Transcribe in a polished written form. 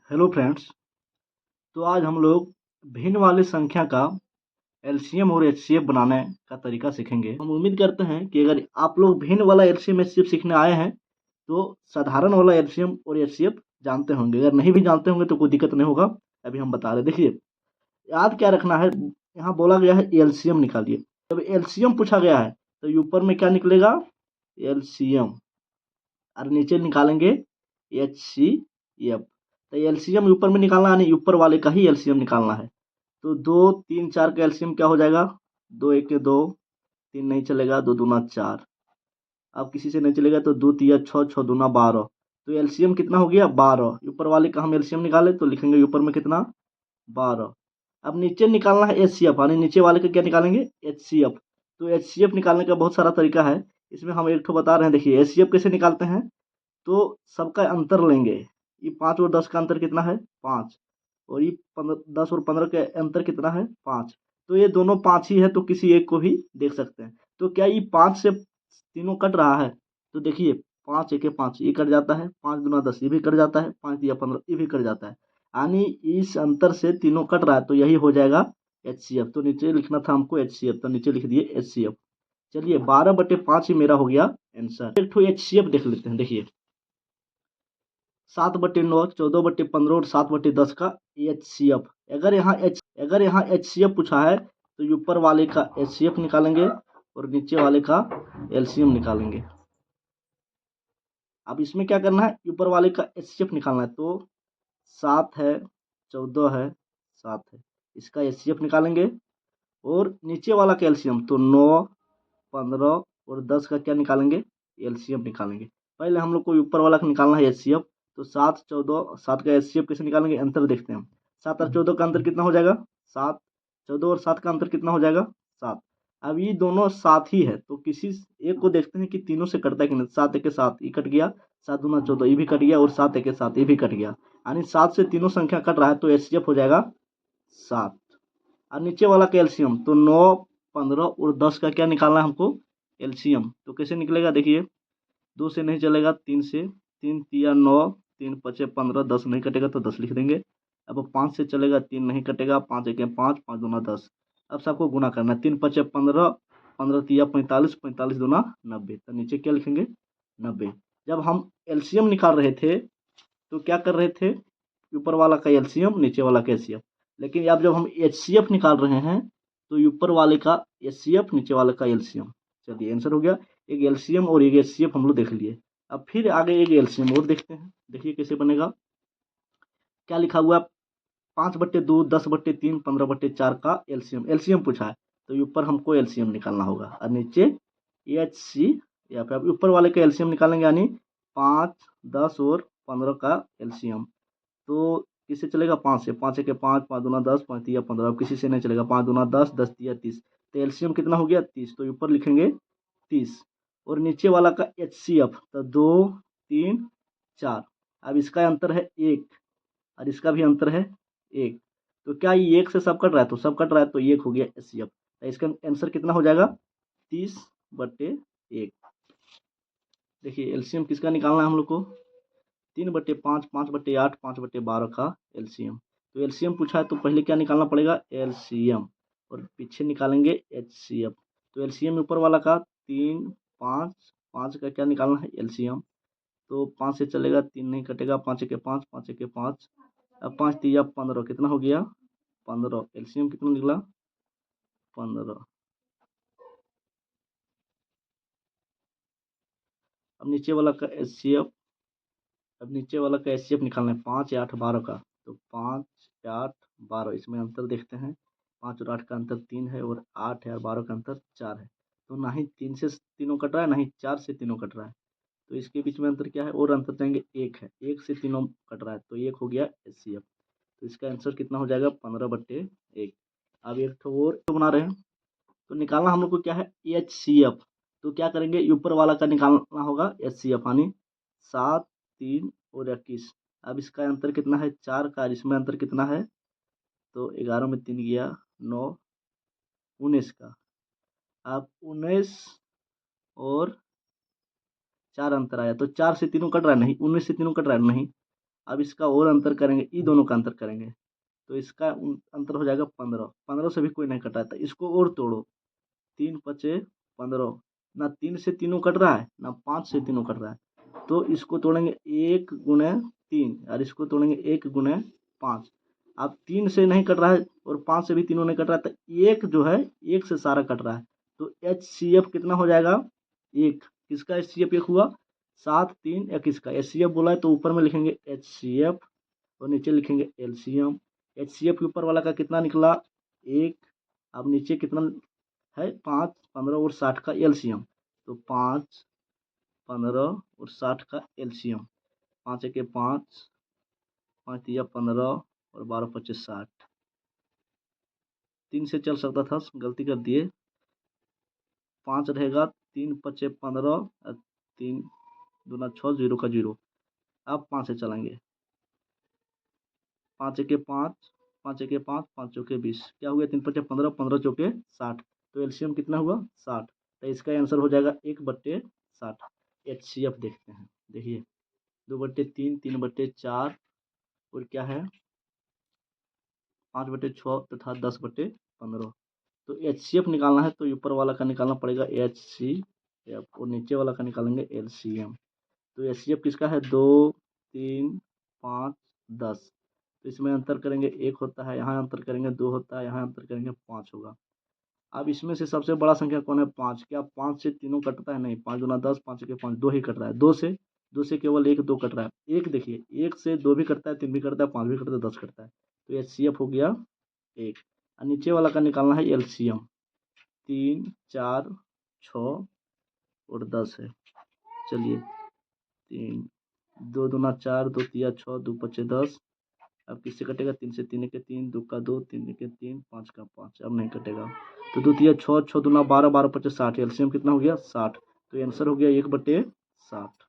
Hello friends. तो आज हम लोग भिन्न वाली संख्या का एलसीएम और एचसीएफ बनाने का तरीका सीखेंगे। हम उम्मीद करते हैं कि अगर आप लोग भिन्न वाला एलसीएम एचसीएफ सीखने आए हैं तो साधारण वाला एलसीएम और एचसीएफ जानते होंगे। अगर नहीं भी जानते होंगे तो कोई दिक्कत नहीं होगा, अभी हम बता रहे। देखिए, याद क्या रखना है, यहाँ बोला गया है एलसीएम निकालिए। जब एलसीएम पूछा गया है तो ऊपर में क्या निकलेगा, एलसीएम, और नीचे निकालेंगे एचसीएफ। तो एलसीएम ऊपर में निकालना है, यानी ऊपर वाले का ही एलसीएम निकालना है। तो 2 3 4 का एलसीएम क्या हो जाएगा, 2 1 2, 3 नहीं चलेगा, 2 दूना 4। अब किसी से नहीं चलेगा तो 2 3 6, 6 दूना 12। तो एलसीएम कितना हो गया, 12। ऊपर वाले का हम एलसीएम निकाले तो लिखेंगे ऊपर में कितना, 12। अब नीचे निकालना है एचसीएफ, यानी नीचे वाले का क्या निकालेंगे, एचसीएफ। तो एचसीएफ निकालने का बहुत सारा तरीका है, इसमें हम एक ठो बता रहे हैं। देखिए एचसीएफ कैसे निकालते हैं, तो सबका अंतर लेंगे। ये 5 और 10 का अंतर कितना है, 5। और ये 10 और 15 का अंतर कितना है, 5। तो ये दोनों 5 ही है, तो किसी एक को भी देख सकते हैं। तो क्या ये 5 से तीनों कट रहा है, तो देखिए 5 1 5 ये कट जाता है, 5 दूना 10 ये भी कट जाता है, 5 तिया 15 ये भी कट जाता है। यानी इस अंतर से तीनों कट रहा है, तो यही हो जाएगा एचसीएफ। तो नीचे लिखना था हमको एचसीएफ, तो नीचे लिख दिए एचसीएफ। चलिए 12/5 ही मेरा हो गया आंसर। एक ठो एचसीएफ देख लेते हैं। देखिए 7/9, 14/15 और 7/10 का एचसीएफ। अगर यहाँ पूछा है तो ऊपर वाले का एचसीएफ निकालेंगे और नीचे वाले का एलसीएम निकालेंगे। अब इसमें क्या करना है, ऊपर वाले का एचसीएफ निकालना है। तो 7 है, 14 है, 7 है, इसका एचसीएफ निकालेंगे। और नीचे वाला का एलसीएम तो 9 15 और 10 का क्या निकालेंगे, एलसीएम निकालेंगे। पहले हम लोग को ऊपर वाला का निकालना है एचसीएफ। तो 7 14, 7 का एचसीएफ कैसे निकालेंगे, अंतर देखते हैं हम। 7 और 14 का अंतर कितना हो जाएगा, 7। 14 और 7 का अंतर कितना हो जाएगा, 7। अब ये दोनों साथ ही है, तो किसी एक को देखते हैं कि तीनों से कटता है कि नहीं। 7 1 7 ये कट गया, 7 दूना 14 ये भी कट गया, और 7 1 7 ये भी कट गया। यानी 7 से तीनों संख्या कट रहा है, तो एचसीएफ हो जाएगा 7। और नीचे वाला कैल्शियम तो 9 15 और 10 का क्या निकालना है हमको, एलसीएम। तो कैसे निकलेगा, देखिए 2 से नहीं चलेगा, 3 से। 3 तिया 9, 3 5 15, 10 नहीं कटेगा तो 10 लिख देंगे। अब 5 से चलेगा, 3 नहीं कटेगा, 5 1 5, 5 दूना 10। अब सबको गुना करना है, 3 5 15, 15 तिया 45, 45 दूना 90। तो नीचे क्या लिखेंगे, 90। जब हम एलसीएम निकाल रहे थे तो क्या कर रहे थे, ऊपर वाला का एलसीएम नीचे वाला का एचसीएफ। लेकिन अब जब हम एचसीएफ निकाल रहे हैं तो ऊपर वाले का एचसीएफ नीचे वाले का एलसीएम। चलिए आंसर हो गया, एक एलसीएम और एक एचसीएफ हम लोग देख लिए। अब फिर आगे एक एलसीएम और देखते हैं। देखिए कैसे बनेगा, क्या लिखा हुआ है, 5/2, 10/3, 15/4 का एलसीएम। एलसीएम पूछा है तो ऊपर हमको एलसीएम निकालना होगा, और नीचे एच सी, या फिर ऊपर वाले का एलसीएम निकालेंगे, यानी 5 10 और 15 का एलसीएम। तो किससे चलेगा, 5 से। 5 1 5, 5 दूना 10, 5 तिया 15। अब किसी से नहीं चलेगा, 5 दूना 10, 10 तिया 30। तो एलसीएम कितना हो गया, 30। तो ऊपर लिखेंगे 30। और नीचे वाला का एचसीएफ तो 2 3 4। अब इसका अंतर है 1, और इसका भी अंतर है 1। तो क्या ये 1 से सब कट रहा है, तो सब कट रहा है, तो 1 हो गया एचसीएफ। तो इसका आंसर कितना हो जाएगा, 30/1। देखिए एलसीएम किसका निकालना है हम लोग को, 3/5, 5/8, 5/12 का एलसीएम। तो एलसीएम पूछा है तो पहले क्या निकालना पड़ेगा, एलसीएम, और पीछे निकालेंगे एचसीएफ। तो एलसीएम ऊपर वाला का 3 5, 5 का क्या निकालना है, एलसीएम। तो 5 से चलेगा, 3 नहीं कटेगा, 5 1 5, 5 1 5। अब 5 तिया 15 कितना हो गया, 15। एलसीएम कितना निकला, 15। अब नीचे वाला का एचसीएफ, अब नीचे वाला का एचसीएफ निकालना है, 5 8 12 का। तो 5 8 12, इसमें अंतर देखते हैं। 5 और 8 का अंतर 3 है, और 8 है और 12 का अंतर 4 है। तो ना ही 3 से तीनों कट रहा है, ना ही 4 से तीनों कट रहा है। तो इसके बीच में अंतर क्या है, और अंतर देंगे, 1 है। 1 से तीनों कट रहा है, तो 1 हो गया एचसीएफ। तो इसका आंसर कितना हो जाएगा, 15/1। अब एक ठो और बना रहे हैं। तो निकालना हम लोग को क्या है, एचसीएफ। तो क्या करेंगे, ऊपर वाला का निकालना होगा एचसीएफ, यानी 7 3 और 21। अब इसका अंतर कितना है, 4 का, इसमें अंतर कितना है, तो 11 में 3 गया, 9 19 का। अब 19 और 4 अंतर आया, तो 4 से तीनों कट रहा है, नहीं। 19 से तीनों कट रहा है, नहीं। अब इसका और अंतर करेंगे, ई दोनों का अंतर करेंगे तो इसका अंतर हो जाएगा 15। 15 से भी कोई नहीं कटा था, इसको और तोड़ो, 3 पचे 15, ना 3 से तीनों कट रहा है ना 5 से तीनों कट रहा है, तो इसको तोड़ेंगे 1 गुने 3 और इसको तोड़ेंगे 1 गुने 5। अब 3 से नहीं कट रहा है और 5 से भी तीनों नहीं कट रहा है, तो एक जो है एक से सारा कट रहा है, तो HCF कितना हो जाएगा, एक। किसका HCF एक हुआ, 7 3 21 का HCF बोला है, तो ऊपर में लिखेंगे HCF और नीचे लिखेंगे LCM। HCF के ऊपर वाला का कितना निकला, एक। अब नीचे कितना है, 5 15 और 60 का LCM, तो 5 15 और 60 का LCM, 5 1 5, 5 3 15 और 12 25 60। 3 से चल सकता था, गलती कर दिए, 5 रहेगा, 3 5 15 और 3 दूना 6, 0 का 0। अब 5 से चलेंगे, 5 1 5, 5 1 5, 5 चौके 20, क्या हुआ, 3 5 15, 15 चौके 60, तो एलसीएम कितना हुआ 60, तो इसका आंसर हो जाएगा 1/60। HCF देखते हैं, देखिए 2/3, 3/4 और क्या है 5/6 तथा 10/15। तो HCF निकालना है तो ऊपर वाला का निकालना पड़ेगा HCF और नीचे वाला का निकालेंगे LCM। तो HCF किसका है, 2 3 5 10, तो इसमें अंतर करेंगे 1 होता है, यहाँ अंतर करेंगे 2 होता है, यहाँ अंतर करेंगे 5 होगा। अब इसमें से सबसे बड़ा संख्या कौन है, 5। क्या 5 से तीनों कटता है, नहीं, 5 दूना 10, 5 के 5, 2 ही कट रहा है, 2 से केवल 1 2 कट रहा है, एक देखिए 1 से 2 भी कटता है, 3 भी कटता है, 5 भी कटता है, 10 कटता है, तो HCF हो गया 1। नीचे वाला का निकालना है LCM, 3 4 6 और 10 है, चलिए 3 2 दूना 4, 2 तिया 6, 2 पचे 10। अब किससे कटेगा, 3 से 3 के 3, 2 का 2, 3 के 3, 5 का 5, अब नहीं कटेगा, तो 2 तिया 6, 6 दूना 12, 12 पचे 60, एलसीएम कितना हो गया 60, तो आंसर हो गया 1/60।